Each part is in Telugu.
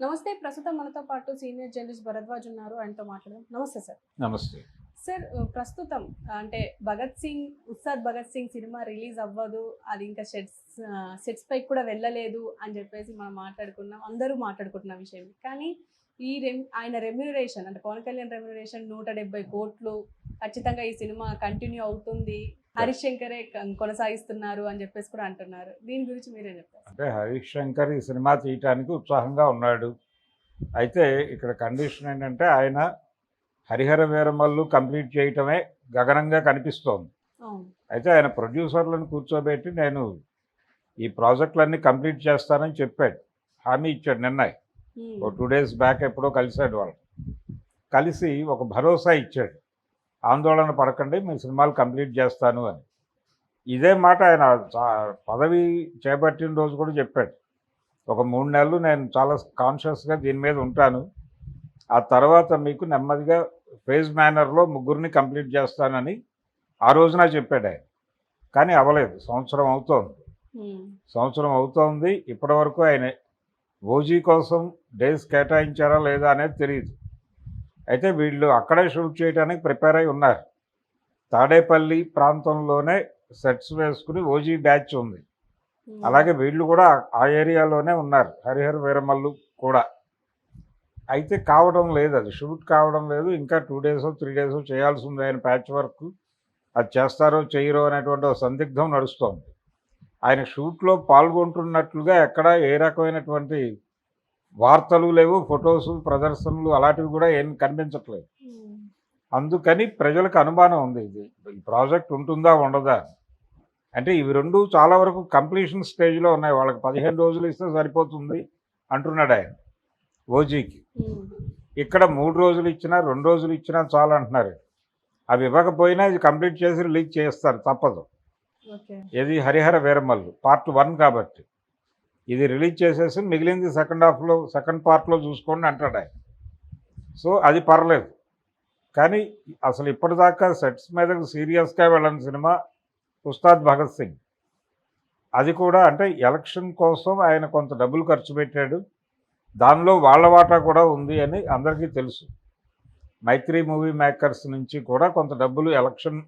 నమస్తే. ప్రస్తుతం మనతో పాటు సీనియర్ జర్నలిస్ట్ భరద్వాజ్ ఉన్నారు. ఆయనతో మాట్లాడదాం. నమస్తే సార్. నమస్తే. సార్ ప్రస్తుతం అంటే ఉస్తాద్ భగత్ సింగ్ సినిమా రిలీజ్ అవ్వదు. అది ఇంకా సెట్స్ పైకి కూడా వెళ్ళలేదు అని చెప్పేసి మనం మాట్లాడుకున్నాం. అందరూ మాట్లాడుకుంటున్న విషయం. కానీ ఆయన రెమ్యూనరేషన్ అంటే పవన్ కళ్యాణ్ రెమ్యూనరేషన్ 170 కోట్లు ఖచ్చితంగా ఈ సినిమా కంటిన్యూ అవుతుంది. హరీష్ శంకరే కొనసాగిస్తున్నారు అని చెప్పేసి కూడా అంటున్నారు. దీని గురించి మీరేం చెప్తారు? అంటే హరీష్ శంకర్ ఈ సినిమా తీయటానికి ఉత్సాహంగా ఉన్నాడు. అయితే ఇక్కడ కండిషన్ ఏంటంటే ఆయన హరిహర వీరమల్లు కంప్లీట్ చేయటమే గగనంగా కనిపిస్తోంది. అయితే ఆయన ప్రొడ్యూసర్లను కూర్చోబెట్టి నేను ఈ ప్రాజెక్టులన్నీ కంప్లీట్ చేస్తానని చెప్పాడు, హామీ ఇచ్చాడు. నిన్న ఓ 2 days బ్యాక్ ఎప్పుడో కలిశాడు. వాళ్ళు కలిసి ఒక భరోసా ఇచ్చాడు, ఆందోళన పడకండి, మీ సినిమాలు కంప్లీట్ చేస్తాను అని. ఇదే మాట ఆయన పదవి చేపట్టిన రోజు కూడా చెప్పాడు. ఒక 3 నెలలు నేను చాలా కాన్షియస్గా దీని మీద ఉంటాను, ఆ తర్వాత మీకు నెమ్మదిగా ఫేజ్ మేనర్లో 3 కంప్లీట్ చేస్తానని ఆ రోజున చెప్పాడు ఆయన. కానీ అవ్వలేదు. సంవత్సరం అవుతోంది. ఇప్పటి వరకు ఆయన ఓజీ కోసం డేస్ కేటాయించారా లేదా అనేది తెలియదు. అయితే వీళ్ళు అక్కడే షూట్ చేయడానికి ప్రిపేర్ అయి ఉన్నారు. తాడేపల్లి ప్రాంతంలోనే సెట్స్ వేసుకుని ఓజీ బ్యాచ్ ఉంది. అలాగే వీళ్ళు కూడా ఆ ఏరియాలోనే ఉన్నారు, హరిహర వీరమల్లు కూడా. అయితే కావడం లేదు, అది షూట్ కావడం లేదు. ఇంకా 2 days 3 days చేయాల్సి ఉంది ఆయన ప్యాచ్ వర్క్. అది చేస్తారో చేయరో అనేటువంటి ఒక సందిగ్ధం నడుస్తోంది. ఆయన షూట్లో పాల్గొంటున్నట్లుగా ఎక్కడ ఏ రకమైనటువంటి వార్తలు లేవు, ఫొటోస్ ప్రదర్శనలు అలాంటివి కూడా ఏం కనిపించట్లేదు. అందుకని ప్రజలకు అనుమానం ఉంది, ఈ ప్రాజెక్ట్ ఉంటుందా ఉండదా. అంటే ఇవి రెండు చాలా వరకు కంప్లీషన్ స్టేజ్లో ఉన్నాయి. వాళ్ళకి 15 రోజులు ఇస్తే సరిపోతుంది అంటున్నాడు ఆయన ఓజీకి. ఇక్కడ 3 రోజులు ఇచ్చినా 2 రోజులు ఇచ్చినా చాలు అంటున్నారు. అవి ఇవ్వకపోయినా ఇది కంప్లీట్ చేసి రిలీజ్ చేస్తారు, తప్పదు. ఇది హరిహర వీరమల్లు పార్ట్ 1 కాబట్టి ఇది రిలీజ్ చేసేసి మిగిలింది సెకండ్ పార్ట్లో చూసుకోండి అంటాడు ఆయన. సో అది పర్లేదు. కానీ అసలు ఇప్పటిదాకా సెట్స్ మీద సీరియస్గా వెళ్ళని సినిమా ఉస్తాద్ భగత్ సింగ్. అది కూడా అంటే ఎలక్షన్ కోసం ఆయన కొంత డబ్బులు ఖర్చు పెట్టాడు, దానిలో వాళ్ళ వాటా కూడా ఉంది అని అందరికీ తెలుసు. మైత్రి మూవీ మేకర్స్ నుంచి కూడా కొంత డబ్బులు ఎలక్షన్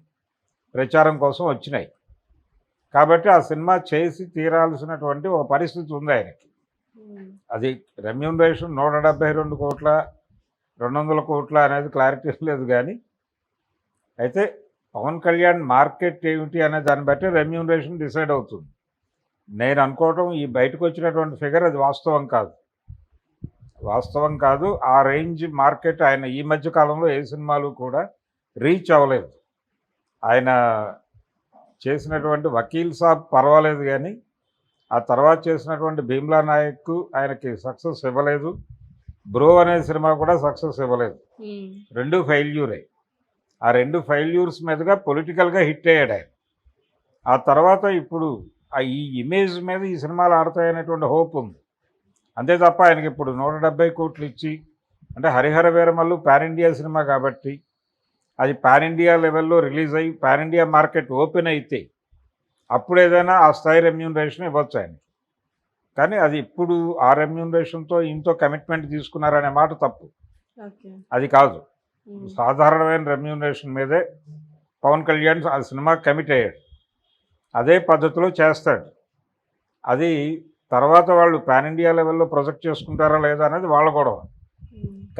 ప్రచారం కోసం వచ్చినాయి. కాబట్టి ఆ సినిమా చేసి తీరాల్సినటువంటి ఒక పరిస్థితి ఉంది ఆయనకి. అది రెమ్యూనరేషన్ 172 కోట్ల 200 కోట్ల అనేది క్లారిటీ లేదు. కానీ అయితే పవన్ కళ్యాణ్ మార్కెట్ ఏమిటి అనే దాన్ని బట్టి రెమ్యూనరేషన్ డిసైడ్ అవుతుంది. నేను అనుకోవటం ఈ బయటకు వచ్చినటువంటి ఫిగర్ అది వాస్తవం కాదు. ఆ రేంజ్ మార్కెట్ ఆయన ఈ మధ్య కాలంలో ఏ సినిమాలు కూడా రీచ్ అవ్వలేదు. ఆయన చేసినటువంటి వకీల్ సాబ్ పర్వాలేదు, కానీ ఆ తర్వాత చేసినటువంటి భీమ్లా నాయక్ ఆయనకి సక్సెస్ ఇవ్వలేదు. బ్రో అనే సినిమా కూడా సక్సెస్ ఇవ్వలేదు. 2 ఫెయిల్యూరే. ఆ 2 ఫెయిల్యూర్స్ మీదుగా పొలిటికల్గా హిట్ అయ్యాడు ఆయన. ఆ తర్వాత ఇప్పుడు ఈ ఇమేజ్ మీద ఈ సినిమాలు ఆడతాయనేటువంటి హోప్ ఉంది. అంతే తప్ప ఆయనకి ఇప్పుడు 170 కోట్లు ఇచ్చి, అంటే Harihara Veeramallu pan India cinema కాబట్టి అది పాన్ ఇండియా లెవెల్లో రిలీజ్ అయ్యి పాన్ ఇండియా మార్కెట్ ఓపెన్ అయితే అప్పుడు ఏదైనా ఆ స్థాయి రెమ్యూనరేషన్ ఇవ్వచ్చు ఆయనకి. కానీ అది ఇప్పుడు ఆ రెమ్యూనరేషన్తో ఇంతో కమిట్మెంట్ తీసుకున్నారనే మాట తప్పు. అది కాదు, సాధారణమైన రెమ్యూనరేషన్ మీదే పవన్ కళ్యాణ్ ఆ సినిమా కమిట్ అయ్యాడు. అదే పద్ధతిలో చేస్తాడు. అది తర్వాత వాళ్ళు పాన్ ఇండియా లెవెల్లో ప్రొజెక్ట్ చేసుకుంటారా లేదా అనేది వాళ్ళ గొడవ.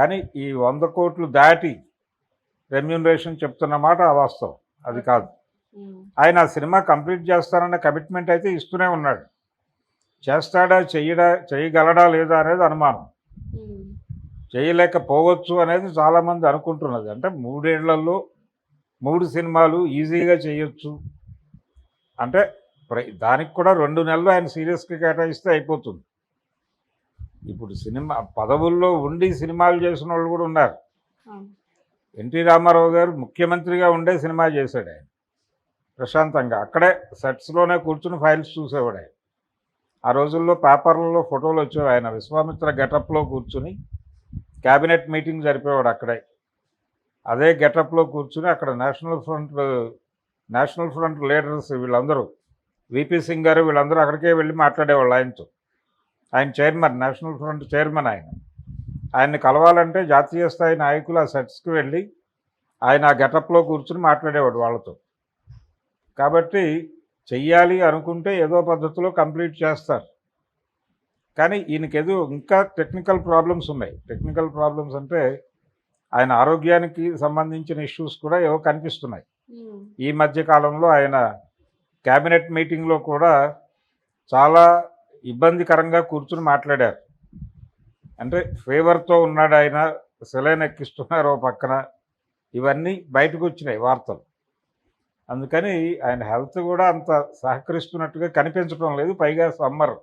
కానీ ఈ 100 కోట్లు దాటి రెమ్యూనరేషన్ చెప్తున్న మాట అవాస్తవం, అది కాదు. ఆయన ఆ సినిమా కంప్లీట్ చేస్తారన్న కమిట్మెంట్ అయితే ఇస్తూనే ఉన్నాడు. చేస్తాడా చేయగలడా లేదా అనేది అనుమానం. చేయలేకపోవచ్చు అనేది చాలామంది అనుకుంటున్నది. అంటే 3 ఏళ్లలో 3 సినిమాలు ఈజీగా చేయొచ్చు అంటే దానికి కూడా 2 నెలలు ఆయన సీరియస్గా కేటాయిస్తే అయిపోతుంది. ఇప్పుడు సినిమా పదవుల్లో ఉండి సినిమాలు చేసిన వాళ్ళు కూడా ఉన్నారు. ఎన్టీ రామారావు గారు ముఖ్యమంత్రిగా ఉండే సినిమా చేశాడు ఆయన ప్రశాంతంగా. అక్కడే సెట్స్లోనే కూర్చుని ఫైల్స్ చూసేవాడు ఆయన. ఆ రోజుల్లో పేపర్లలో ఫోటోలు వచ్చేవి. ఆయన విశ్వామిత్ర గెటప్లో కూర్చుని క్యాబినెట్ మీటింగ్ జరిపేవాడు అక్కడే. అదే గెటప్లో కూర్చుని అక్కడ నేషనల్ ఫ్రంట్ లీడర్స్ వీళ్ళందరూ, విపి సింగ్ గారు వీళ్ళందరూ అక్కడికే వెళ్ళి మాట్లాడేవాళ్ళు ఆయనతో. ఆయన చైర్మన్, నేషనల్ ఫ్రంట్ చైర్మన్ ఆయన. ఆయన్ని కలవాలంటే జాతీయ స్థాయి నాయకులు ఆ సెట్స్కి వెళ్ళి ఆయన ఆ గెటప్లో కూర్చుని మాట్లాడేవాడు వాళ్ళతో. కాబట్టి చెయ్యాలి అనుకుంటే ఏదో పద్ధతిలో కంప్లీట్ చేస్తారు. కానీ ఈయనకేదో ఇంకా టెక్నికల్ ప్రాబ్లమ్స్ ఉన్నాయి. టెక్నికల్ ప్రాబ్లమ్స్ అంటే ఆయన ఆరోగ్యానికి సంబంధించిన ఇష్యూస్ కూడా ఏవో కనిపిస్తున్నాయి. ఈ మధ్య కాలంలో ఆయన క్యాబినెట్ మీటింగ్లో కూడా చాలా ఇబ్బందికరంగా కూర్చుని మాట్లాడారు. అంటే ఫీవర్తో ఉన్నాడు ఆయన, సెలైన్ ఎక్కిస్తున్నారు ఓ పక్కన, ఇవన్నీ బయటకు వచ్చినాయి వార్తలు. అందుకని ఆయన హెల్త్ కూడా అంత సహకరిస్తున్నట్టుగా కనిపించడం లేదు. పైగా సమ్మర్,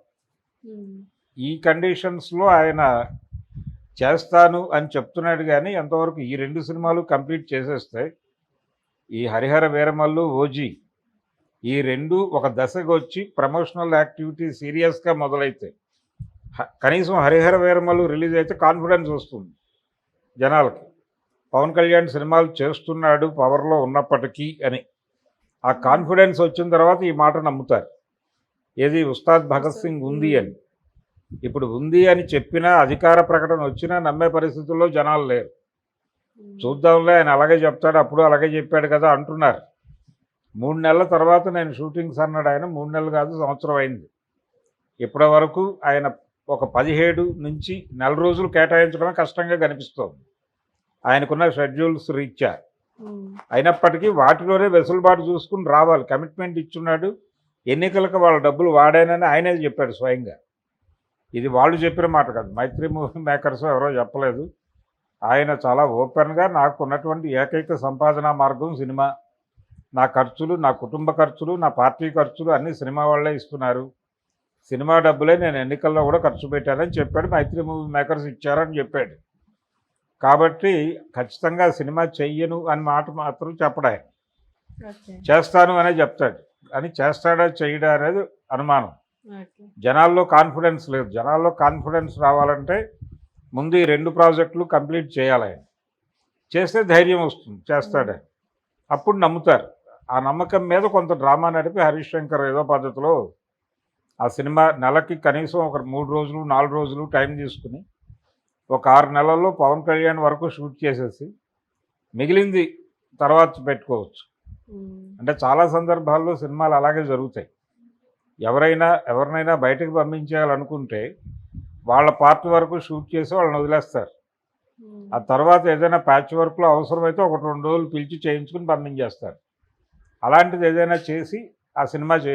ఈ కండిషన్స్లో ఆయన చేస్తాను అని చెప్తున్నాడు. కానీ ఎంతవరకు ఈ 2 సినిమాలు కంప్లీట్ చేసేస్తే ఈ హరిహర వీరమల్లు, ఓజీ ఈ 2 ఒక దశకు వచ్చి ప్రమోషనల్ యాక్టివిటీ సీరియస్గా మొదలైతే, కనీసం హరిహర వీరమల్లు రిలీజ్ అయితే కాన్ఫిడెన్స్ వస్తుంది జనాలకి. పవన్ కళ్యాణ్ సినిమాలు చేస్తున్నాడు పవర్లో ఉన్నప్పటికీ అని. ఆ కాన్ఫిడెన్స్ వచ్చిన తర్వాత ఈ మాట నమ్ముతారు. ఏది ఉస్తాద్ భగత్ సింగ్ ఉంది అని. ఇప్పుడు ఉంది అని చెప్పినా, అధికార ప్రకటన వచ్చినా నమ్మే పరిస్థితుల్లో జనాలు లేరు. చూద్దాంలే, ఆయన అలాగే చెప్తాడు, అప్పుడు అలాగే చెప్పాడు కదా అంటున్నారు. 3 నెలల తర్వాత నేను షూటింగ్స్ అన్నాడు ఆయన. 3 నెలలు కాదు, సంవత్సరం అయింది. ఇప్పటి వరకు ఆయన ఒక 17 నుంచి నెల రోజులు కేటాయించడమే కష్టంగా కనిపిస్తోంది ఆయనకున్న షెడ్యూల్స్ రీత్యా. అయినప్పటికీ వాటిలోనే వెసులుబాటు చూసుకుని రావాలి. కమిట్మెంట్ ఇచ్చున్నాడు. ఎన్నికలకు వాళ్ళ డబ్బులు వాడానని ఆయనే చెప్పాడు స్వయంగా. ఇది వాళ్ళు చెప్పిన మాట కాదు, మైత్రి మూవీ మేకర్స్ ఎవరో చెప్పలేదు. ఆయన చాలా ఓపెన్గా, నాకు ఉన్నటువంటి ఏకైక సంపాదనా మార్గం సినిమా, నా ఖర్చులు, నా కుటుంబ ఖర్చులు, నా పార్టీ ఖర్చులు అన్నీ సినిమా వాళ్ళే ఇస్తున్నారు, సినిమా డబ్బులే నేను ఎన్నికల్లో కూడా ఖర్చు పెట్టానని చెప్పాడు. మైత్రి మూవీ మేకర్స్ ఇచ్చారని చెప్పాడు. కాబట్టి ఖచ్చితంగా సినిమా చెయ్యను అని మాట మాత్రం చెప్పడు ఆయన. చేస్తాను అనే చెప్తాడు. అని చేస్తాడా చెయ్యడా అనేది అనుమానం. జనాల్లో కాన్ఫిడెన్స్ లేదు. జనాల్లో కాన్ఫిడెన్స్ రావాలంటే ముందు ఈ 2 ప్రాజెక్టులు కంప్లీట్ చేయాలి ఆయన. చేస్తే ధైర్యం వస్తుంది, చేస్తాడే, అప్పుడు నమ్ముతారు. ఆ నమ్మకం మీద కొంత డ్రామా నడిపి హరీష్ శంకర్ ఏదో పద్ధతిలో ఆ సినిమా నెలకి కనీసం ఒక 3 రోజులు 4 రోజులు టైం తీసుకుని ఒక 6 నెలల్లో పవన్ కళ్యాణ్ వరకు షూట్ చేసేసి మిగిలింది తర్వాత పెట్టుకోవచ్చు. అంటే చాలా సందర్భాల్లో సినిమాలు అలాగే జరుగుతాయి. ఎవరినైనా బయటకు పంపించేయాలనుకుంటే వాళ్ళ పార్ట్ వరకు షూట్ చేసి వాళ్ళని వదిలేస్తారు. ఆ తర్వాత ఏదైనా ప్యాచ్ వర్క్లో అవసరమైతే 1-2 రోజులు పిలిచి చేయించుకుని పంపించేస్తారు. అలాంటిది ఏదైనా చేసి ఆ సినిమా